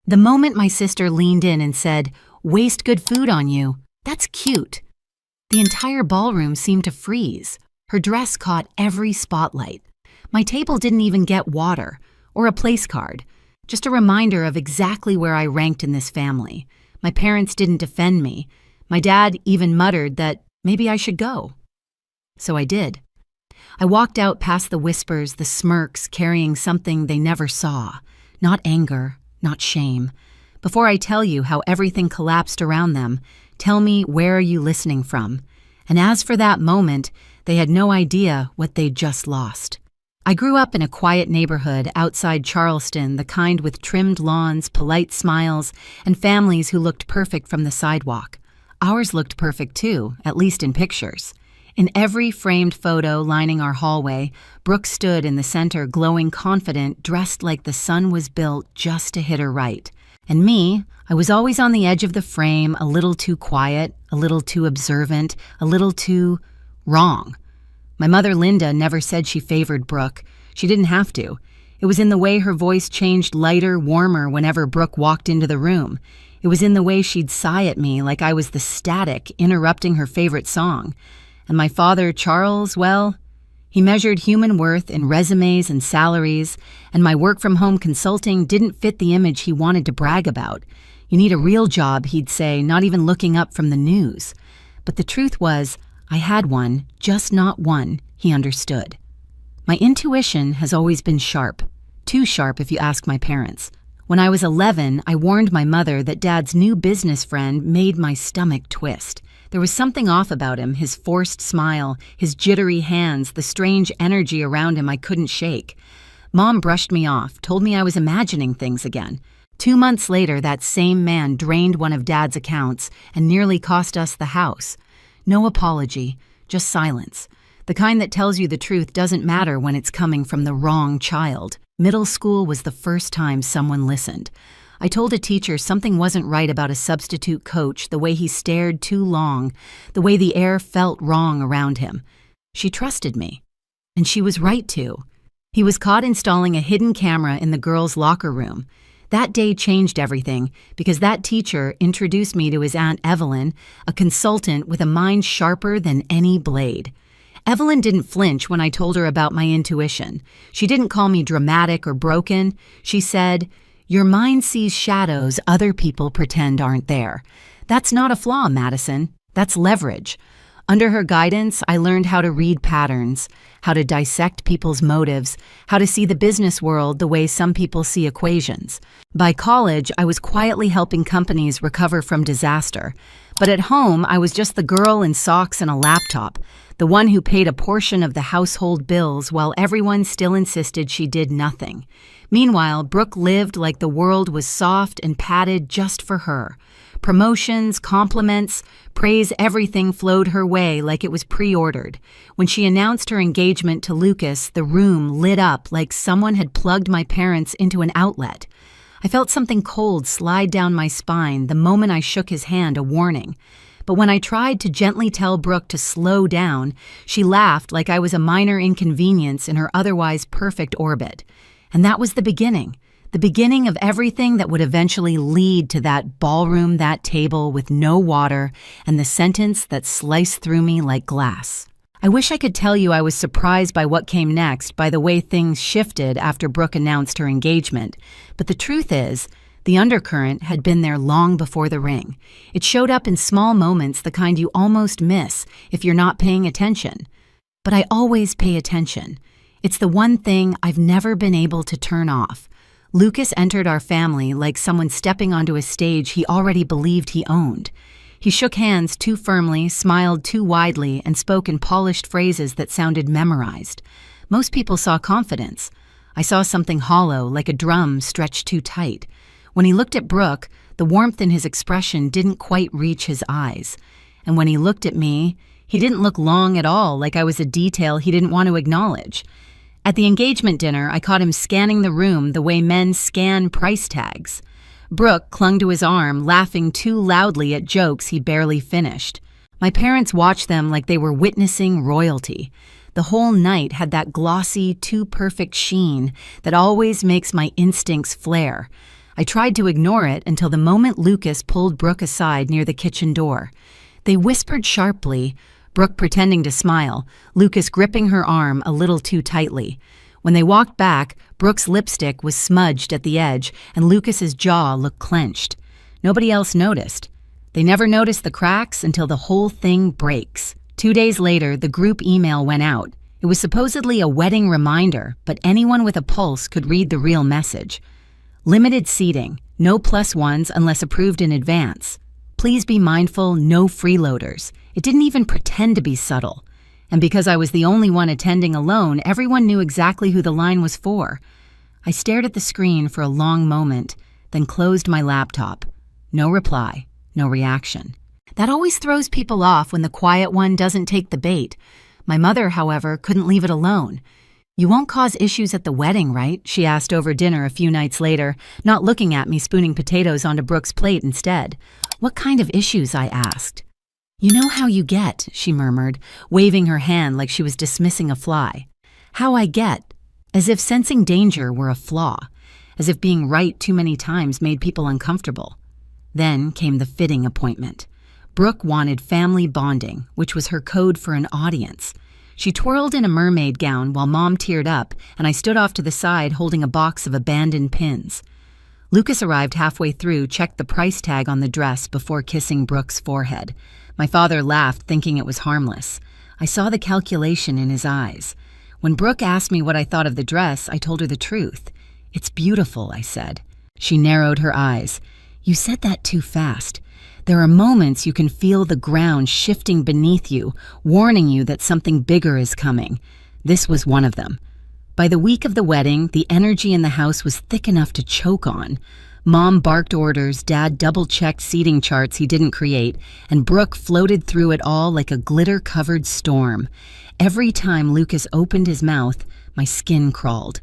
The moment my sister leaned in and said, "Waste good food on you, that's cute," the entire ballroom seemed to freeze. Her dress caught every spotlight. My table didn't even get water or a place card, just a reminder of exactly where I ranked in this family. My parents didn't defend me. My dad even muttered that maybe I should go. So I did. I walked out past the whispers, the smirks, carrying something they never saw. Not anger, not shame. Before I tell you how everything collapsed around them, tell me, where are you listening from? And as for that moment, they had no idea what they'd just lost. I grew up in a quiet neighborhood outside Charleston, the kind with trimmed lawns, polite smiles, and families who looked perfect from the sidewalk. Ours looked perfect too, at least in pictures. In every framed photo lining our hallway, Brooke stood in the center, glowing confident, dressed like the sun was built just to hit her right. And me, I was always on the edge of the frame, a little too quiet, a little too observant, a little too wrong. My mother, Linda, never said she favored Brooke. She didn't have to. It was in the way her voice changed lighter, warmer whenever Brooke walked into the room. It was in the way she'd sigh at me like I was the static interrupting her favorite song. And my father, Charles, well, he measured human worth in resumes and salaries, and my work-from-home consulting didn't fit the image he wanted to brag about. You need a real job, he'd say, not even looking up from the news. But the truth was, I had one, just not one, he understood. My intuition has always been sharp. Too sharp if you ask my parents. When I was 11, I warned my mother that Dad's new business friend made my stomach twist. There was something off about him, his forced smile, his jittery hands, the strange energy around him I couldn't shake. Mom brushed me off, told me I was imagining things again. 2 months later, that same man drained one of Dad's accounts and nearly cost us the house. No apology, just silence. The kind that tells you the truth doesn't matter when it's coming from the wrong child. Middle school was the first time someone listened. I told a teacher something wasn't right about a substitute coach, the way he stared too long, the way the air felt wrong around him. She trusted me. And she was right to. He was caught installing a hidden camera in the girls' locker room. That day changed everything because that teacher introduced me to his Aunt Evelyn, a consultant with a mind sharper than any blade. Evelyn didn't flinch when I told her about my intuition. She didn't call me dramatic or broken. She said, "Your mind sees shadows other people pretend aren't there. That's not a flaw, Madison. That's leverage." Under her guidance, I learned how to read patterns, how to dissect people's motives, how to see the business world the way some people see equations. By college, I was quietly helping companies recover from disaster. But at home, I was just the girl in socks and a laptop, the one who paid a portion of the household bills while everyone still insisted she did nothing. Meanwhile, Brooke lived like the world was soft and padded just for her. Promotions, compliments, praise, everything flowed her way like it was pre-ordered. When she announced her engagement to Lucas, the room lit up like someone had plugged my parents into an outlet. I felt something cold slide down my spine the moment I shook his hand, a warning. But when I tried to gently tell Brooke to slow down, she laughed like I was a minor inconvenience in her otherwise perfect orbit. And that was the beginning of everything that would eventually lead to that ballroom, that table with no water, and the sentence that sliced through me like glass. I wish I could tell you I was surprised by what came next, by the way things shifted after Brooke announced her engagement. But the truth is, the undercurrent had been there long before the ring. It showed up in small moments, the kind you almost miss if you're not paying attention. But I always pay attention. It's the one thing I've never been able to turn off. Lucas entered our family like someone stepping onto a stage he already believed he owned. He shook hands too firmly, smiled too widely, and spoke in polished phrases that sounded memorized. Most people saw confidence. I saw something hollow, like a drum stretched too tight. When he looked at Brooke, the warmth in his expression didn't quite reach his eyes. And when he looked at me, he didn't look long at all, like I was a detail he didn't want to acknowledge. At the engagement dinner, I caught him scanning the room the way men scan price tags. Brooke clung to his arm, laughing too loudly at jokes he barely finished. My parents watched them like they were witnessing royalty. The whole night had that glossy, too perfect sheen that always makes my instincts flare. I tried to ignore it until the moment Lucas pulled Brooke aside near the kitchen door. They whispered sharply, Brooke pretending to smile, Lucas gripping her arm a little too tightly. When they walked back, Brooke's lipstick was smudged at the edge and Lucas's jaw looked clenched. Nobody else noticed. They never noticed the cracks until the whole thing breaks. 2 days later, the group email went out. It was supposedly a wedding reminder, but anyone with a pulse could read the real message. Limited seating, no +1s unless approved in advance. Please be mindful, no freeloaders. It didn't even pretend to be subtle. And because I was the only one attending alone, everyone knew exactly who the line was for. I stared at the screen for a long moment, then closed my laptop. No reply, no reaction. That always throws people off when the quiet one doesn't take the bait. My mother, however, couldn't leave it alone. You won't cause issues at the wedding, right? She asked over dinner a few nights later, not looking at me spooning potatoes onto Brooke's plate instead. What kind of issues? I asked. You know how you get, she murmured, waving her hand like she was dismissing a fly. How I get, as if sensing danger were a flaw, as if being right too many times made people uncomfortable. Then came the fitting appointment. Brooke wanted family bonding, which was her code for an audience. She twirled in a mermaid gown while Mom teared up, and I stood off to the side holding a box of abandoned pins. Lucas arrived halfway through, checked the price tag on the dress before kissing Brooke's forehead. My father laughed, thinking it was harmless. I saw the calculation in his eyes. When Brooke asked me what I thought of the dress, I told her the truth. It's beautiful, I said. She narrowed her eyes. You said that too fast. There are moments you can feel the ground shifting beneath you, warning you that something bigger is coming. This was one of them. By the week of the wedding, the energy in the house was thick enough to choke on. Mom barked orders, Dad double-checked seating charts he didn't create, and Brooke floated through it all like a glitter-covered storm. Every time Lucas opened his mouth, my skin crawled.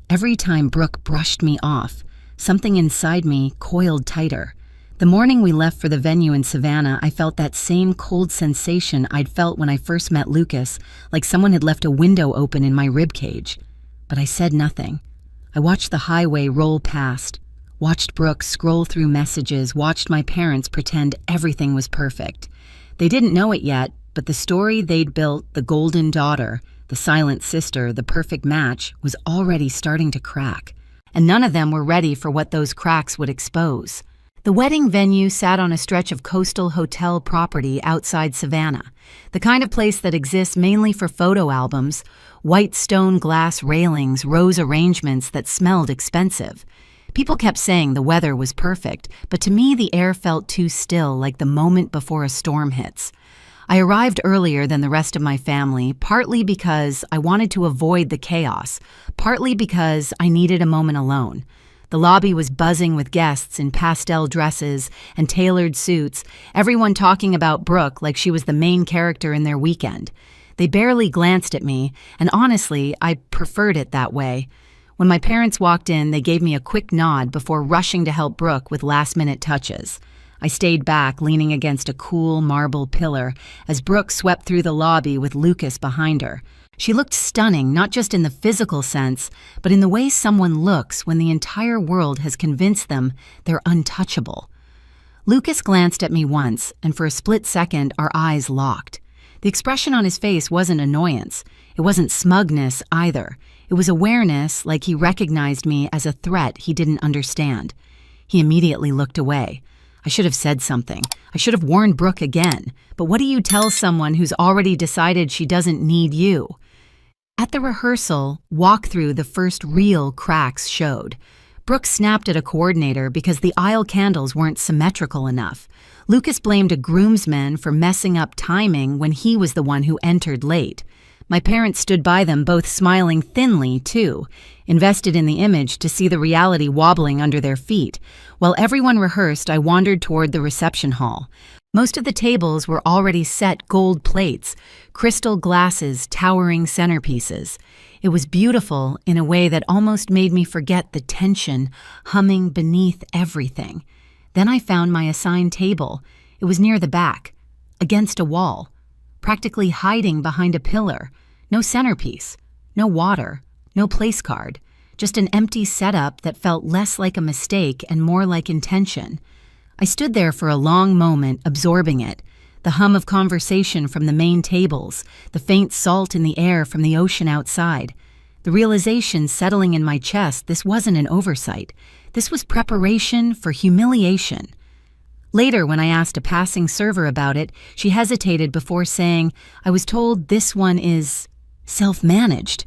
Every time Brooke brushed me off, something inside me coiled tighter. The morning we left for the venue in Savannah, I felt that same cold sensation I'd felt when I first met Lucas, like someone had left a window open in my ribcage. But I said nothing. I watched the highway roll past, watched Brooke scroll through messages, watched my parents pretend everything was perfect. They didn't know it yet, but the story they'd built, the golden daughter, the silent sister, the perfect match, was already starting to crack. And none of them were ready for what those cracks would expose. The wedding venue sat on a stretch of coastal hotel property outside Savannah, the kind of place that exists mainly for photo albums, white stone glass railings, rose arrangements that smelled expensive. People kept saying the weather was perfect, but to me the air felt too still, like the moment before a storm hits. I arrived earlier than the rest of my family, partly because I wanted to avoid the chaos, partly because I needed a moment alone. The lobby was buzzing with guests in pastel dresses and tailored suits, everyone talking about Brooke like she was the main character in their weekend. They barely glanced at me, and honestly, I preferred it that way. When my parents walked in, they gave me a quick nod before rushing to help Brooke with last-minute touches. I stayed back, leaning against a cool marble pillar, as Brooke swept through the lobby with Lucas behind her. She looked stunning, not just in the physical sense, but in the way someone looks when the entire world has convinced them they're untouchable. Lucas glanced at me once, and for a split second, our eyes locked. The expression on his face wasn't annoyance. It wasn't smugness either. It was awareness, like he recognized me as a threat he didn't understand. He immediately looked away. I should have said something. I should have warned Brooke again. But what do you tell someone who's already decided she doesn't need you? At the rehearsal, walkthrough, the first real cracks showed. Brooke snapped at a coordinator because the aisle candles weren't symmetrical enough. Lucas blamed a groomsman for messing up timing when he was the one who entered late. My parents stood by them, both smiling thinly, too, invested in the image to see the reality wobbling under their feet. While everyone rehearsed, I wandered toward the reception hall. Most of the tables were already set gold plates, crystal glasses, towering centerpieces. It was beautiful in a way that almost made me forget the tension humming beneath everything. Then I found my assigned table. It was near the back, against a wall, practically hiding behind a pillar. No centerpiece, no water, no place card, just an empty setup that felt less like a mistake and more like intention. I stood there for a long moment, absorbing it. The hum of conversation from the main tables, the faint salt in the air from the ocean outside. The realization settling in my chest this wasn't an oversight. This was preparation for humiliation. Later, when I asked a passing server about it, she hesitated before saying, "I was told this one is self-managed."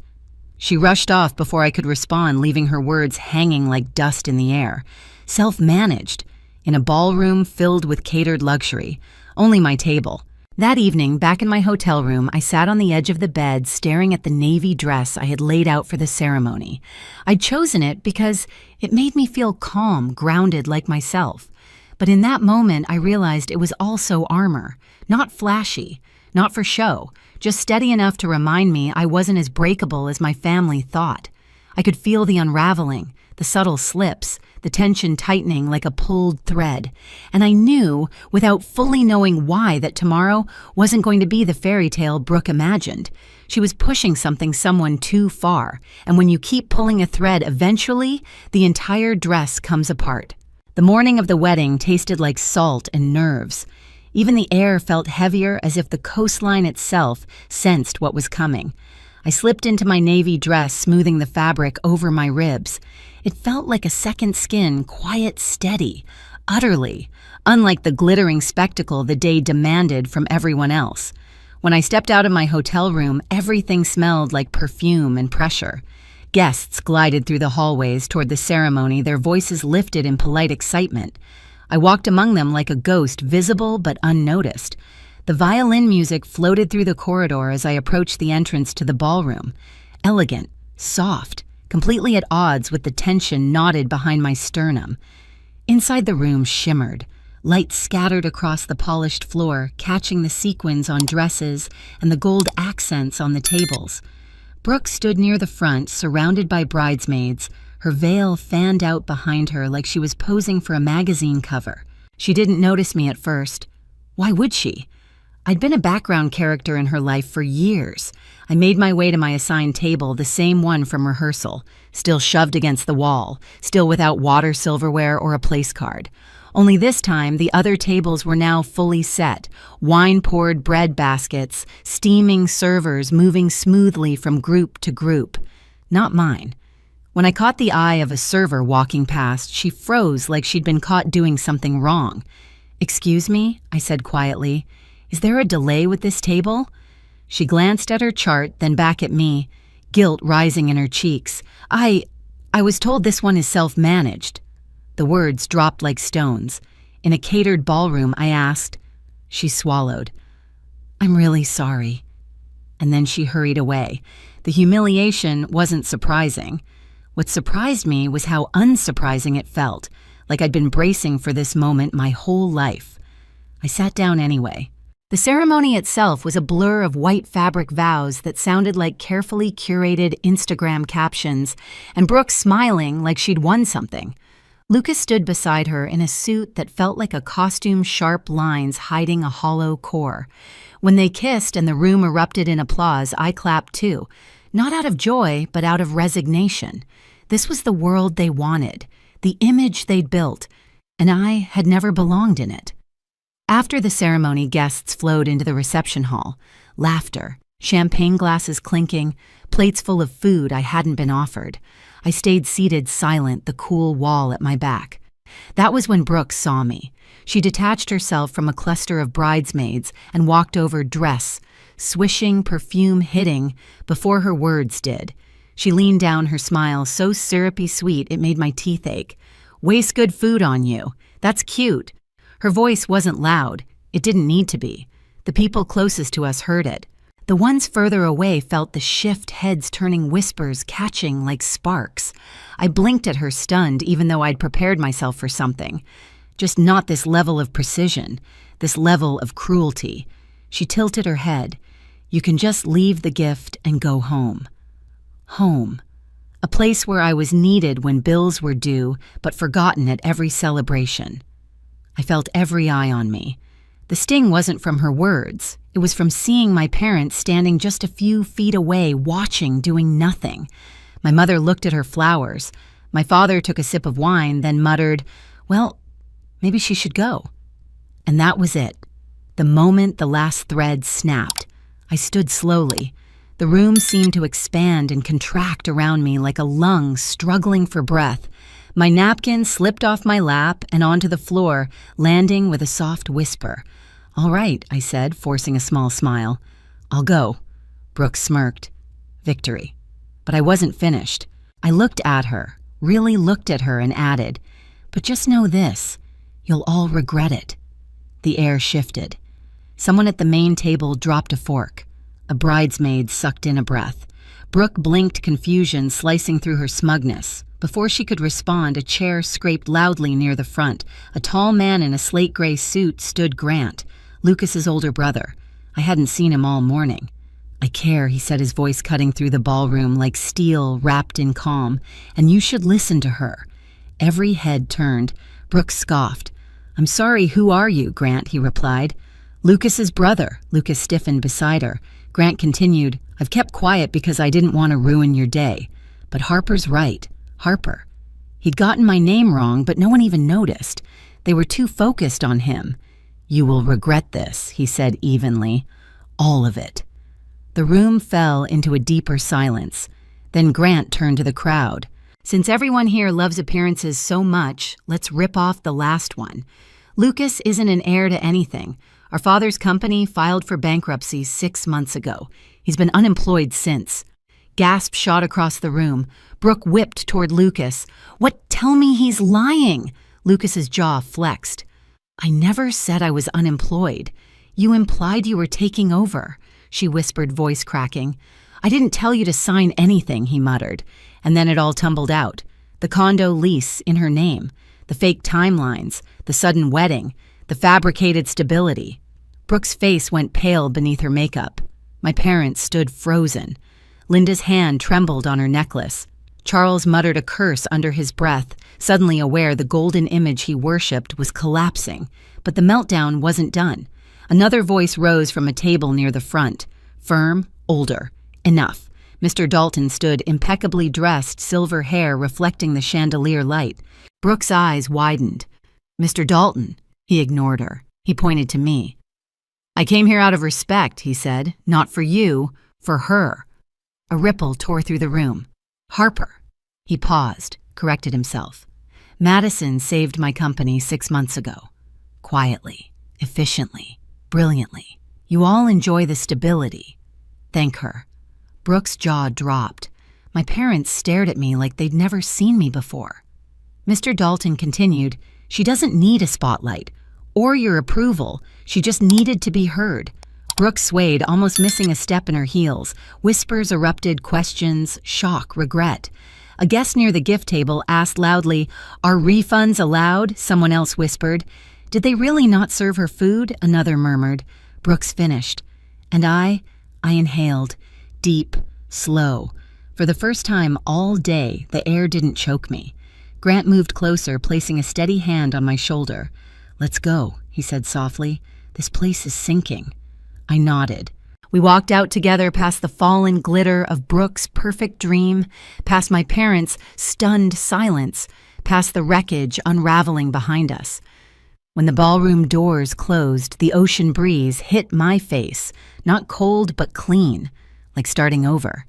She rushed off before I could respond, leaving her words hanging like dust in the air. Self-managed. In a ballroom filled with catered luxury. Only my table. That evening, back in my hotel room, I sat on the edge of the bed staring at the navy dress I had laid out for the ceremony. I'd chosen it because it made me feel calm, grounded like myself. But in that moment, I realized it was also armor. Not flashy, not for show, just steady enough to remind me I wasn't as breakable as my family thought. I could feel the unraveling, the subtle slips, the tension tightening like a pulled thread. And I knew, without fully knowing why, that tomorrow wasn't going to be the fairy tale Brooke imagined. She was pushing someone too far, and when you keep pulling a thread, eventually, the entire dress comes apart. The morning of the wedding tasted like salt and nerves. Even the air felt heavier, as if the coastline itself sensed what was coming. I slipped into my navy dress, smoothing the fabric over my ribs. It felt like a second skin, quiet, steady, utterly, unlike the glittering spectacle the day demanded from everyone else. When I stepped out of my hotel room, everything smelled like perfume and pressure. Guests glided through the hallways toward the ceremony, their voices lifted in polite excitement. I walked among them like a ghost, visible but unnoticed. The violin music floated through the corridor as I approached the entrance to the ballroom. Elegant, soft, completely at odds with the tension knotted behind my sternum. Inside the room shimmered, light scattered across the polished floor, catching the sequins on dresses and the gold accents on the tables. Brooke stood near the front, surrounded by bridesmaids, her veil fanned out behind her like she was posing for a magazine cover. She didn't notice me at first. Why would she? I'd been a background character in her life for years. I made my way to my assigned table, the same one from rehearsal, still shoved against the wall, still without water silverware or a place card. Only this time, the other tables were now fully set, wine-poured bread baskets, steaming servers moving smoothly from group to group. Not mine. When I caught the eye of a server walking past, she froze like she'd been caught doing something wrong. "Excuse me," I said quietly. "Is there a delay with this table?" She glanced at her chart, then back at me, guilt rising in her cheeks. I was told this one is self-managed." The words dropped like stones. In a catered ballroom, I asked. She swallowed. "I'm really sorry." And then she hurried away. The humiliation wasn't surprising. What surprised me was how unsurprising it felt, like I'd been bracing for this moment my whole life. I sat down anyway. The ceremony itself was a blur of white fabric vows that sounded like carefully curated Instagram captions, and Brooke smiling like she'd won something. Lucas stood beside her in a suit that felt like a costume's sharp lines hiding a hollow core. When they kissed and the room erupted in applause, I clapped too, not out of joy, but out of resignation. This was the world they wanted, the image they'd built, and I had never belonged in it. After the ceremony, guests flowed into the reception hall. Laughter, champagne glasses clinking, plates full of food I hadn't been offered. I stayed seated silent, the cool wall at my back. That was when Brooke saw me. She detached herself from a cluster of bridesmaids and walked over, dress, swishing, perfume hitting, before her words did. She leaned down, her smile so syrupy sweet it made my teeth ache. "Waste good food on you. That's cute." Her voice wasn't loud. It didn't need to be. The people closest to us heard it. The ones further away felt the shift, heads turning, whispers catching like sparks. I blinked at her, stunned, even though I'd prepared myself for something. Just not this level of precision, this level of cruelty. She tilted her head. "You can just leave the gift and go home." Home. A place where I was needed when bills were due, but forgotten at every celebration. I felt every eye on me. The sting wasn't from her words. It was from seeing my parents standing just a few feet away, watching, doing nothing. My mother looked at her flowers. My father took a sip of wine, then muttered, "Well, maybe she should go." And that was it. The moment the last thread snapped, I stood slowly. The room seemed to expand and contract around me like a lung struggling for breath. My napkin slipped off my lap and onto the floor, landing with a soft whisper. "All right," I said, forcing a small smile. "I'll go." Brooke smirked. Victory. But I wasn't finished. I looked at her, really looked at her, and added, "But just know this, you'll all regret it." The air shifted. Someone at the main table dropped a fork. A bridesmaid sucked in a breath. Brooke blinked confusion slicing through her smugness. Before she could respond, a chair scraped loudly near the front. A tall man in a slate-gray suit stood Grant, Lucas's older brother. I hadn't seen him all morning. "I care," he said, his voice cutting through the ballroom like steel wrapped in calm, "and you should listen to her." Every head turned. Brooke scoffed. "I'm sorry, who are you?" Grant, he replied. "Lucas's brother." Lucas stiffened beside her. Grant continued, "I've kept quiet because I didn't want to ruin your day. But Harper's right. Harper." He'd gotten my name wrong, but no one even noticed. They were too focused on him. "You will regret this," he said evenly. "All of it." The room fell into a deeper silence. Then Grant turned to the crowd. "Since everyone here loves appearances so much, let's rip off the last one. Lucas isn't an heir to anything. Our father's company filed for bankruptcy 6 months ago. He's been unemployed since." Gasp shot across the room. Brooke whipped toward Lucas. "What? Tell me he's lying!" Lucas's jaw flexed. "I never said I was unemployed. You implied you were taking over," she whispered, voice cracking. "I didn't tell you to sign anything," he muttered. And then it all tumbled out. The condo lease in her name, the fake timelines, the sudden wedding, the fabricated stability. Brooke's face went pale beneath her makeup. My parents stood frozen. Linda's hand trembled on her necklace. Charles muttered a curse under his breath, suddenly aware the golden image he worshipped was collapsing. But the meltdown wasn't done. Another voice rose from a table near the front. Firm, older. Enough. Mr. Dalton stood impeccably dressed, silver hair reflecting the chandelier light. Brooke's eyes widened. "Mr. Dalton." He ignored her. He pointed to me. "I came here out of respect," he said. "Not for you, for her." A ripple tore through the room. "Harper." He paused, corrected himself. "Madison saved my company 6 months ago. Quietly, efficiently, brilliantly. You all enjoy the stability. Thank her." Brooke's jaw dropped. My parents stared at me like they'd never seen me before. Mr. Dalton continued, "She doesn't need a spotlight or your approval. She just needed to be heard." Brooke swayed, almost missing a step in her heels. Whispers erupted, questions, shock, regret. A guest near the gift table asked loudly, "Are refunds allowed?" Someone else whispered. "Did they really not serve her food?" Another murmured. Brooks finished. And I inhaled. Deep, slow. For the first time all day, the air didn't choke me. Grant moved closer, placing a steady hand on my shoulder. "Let's go," he said softly. "This place is sinking." I nodded. We walked out together past the fallen glitter of Brooke's perfect dream, past my parents' stunned silence, past the wreckage unraveling behind us. When the ballroom doors closed, the ocean breeze hit my face, not cold but clean, like starting over.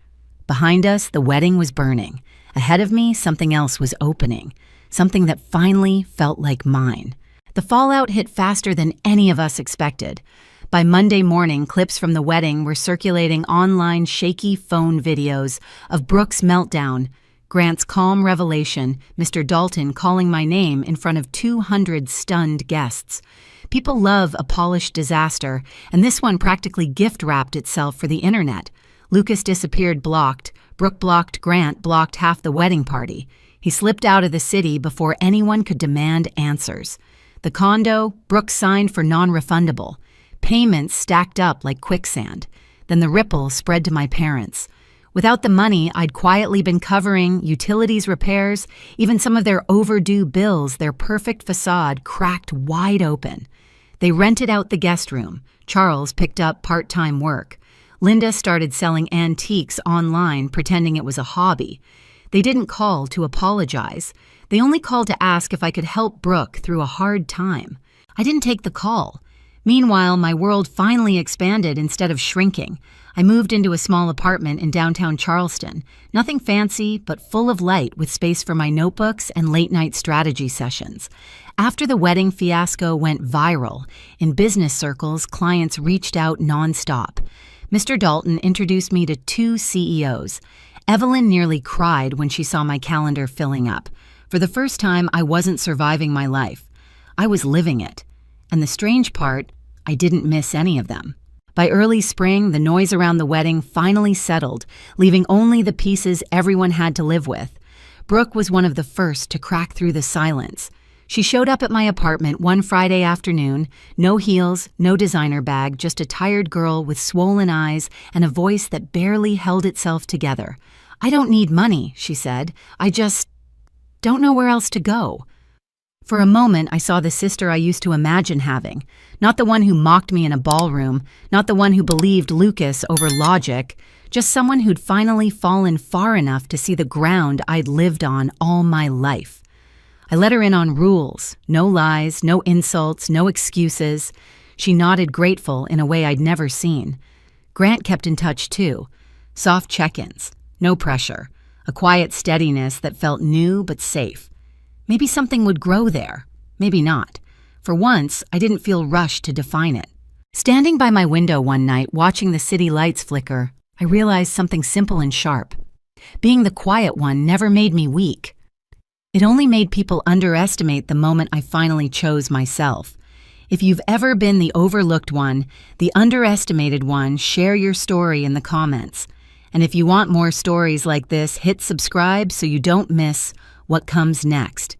Behind us, the wedding was burning. Ahead of me, something else was opening, something that finally felt like mine. The fallout hit faster than any of us expected. By Monday morning, clips from the wedding were circulating online shaky phone videos of Brooke's meltdown, Grant's calm revelation, Mr. Dalton calling my name in front of 200 stunned guests. People love a polished disaster, and this one practically gift-wrapped itself for the internet. Lucas disappeared blocked. Brooke blocked Grant, blocked half the wedding party. He slipped out of the city before anyone could demand answers. The condo, Brooke signed for non-refundable. Payments stacked up like quicksand. Then the ripple spread to my parents. Without the money, I'd quietly been covering utilities repairs, even some of their overdue bills, their perfect facade cracked wide open. They rented out the guest room. Charles picked up part-time work. Linda started selling antiques online, pretending it was a hobby. They didn't call to apologize. They only called to ask if I could help Brooke through a hard time. I didn't take the call. Meanwhile, my world finally expanded instead of shrinking. I moved into a small apartment in downtown Charleston. Nothing fancy, but full of light with space for my notebooks and late-night strategy sessions. After the wedding fiasco went viral, in business circles, clients reached out nonstop. Mr. Dalton introduced me to 2 CEOs. Evelyn nearly cried when she saw my calendar filling up. For the first time, I wasn't surviving my life. I was living it. And the strange part, I didn't miss any of them. By early spring, the noise around the wedding finally settled, leaving only the pieces everyone had to live with. Brooke was one of the first to crack through the silence. She showed up at my apartment one Friday afternoon, no heels, no designer bag, just a tired girl with swollen eyes and a voice that barely held itself together. "I don't need money," she said. "I just don't know where else to go." For a moment, I saw the sister I used to imagine having. Not the one who mocked me in a ballroom, not the one who believed Lucas over logic, just someone who'd finally fallen far enough to see the ground I'd lived on all my life. I let her in on rules, no lies, no insults, no excuses. She nodded grateful in a way I'd never seen. Grant kept in touch too. Soft check-ins, no pressure, a quiet steadiness that felt new but safe. Maybe something would grow there. Maybe not. For once, I didn't feel rushed to define it. Standing by my window one night, watching the city lights flicker, I realized something simple and sharp. Being the quiet one never made me weak. It only made people underestimate the moment I finally chose myself. If you've ever been the overlooked one, the underestimated one, share your story in the comments. And if you want more stories like this, hit subscribe so you don't miss what comes next.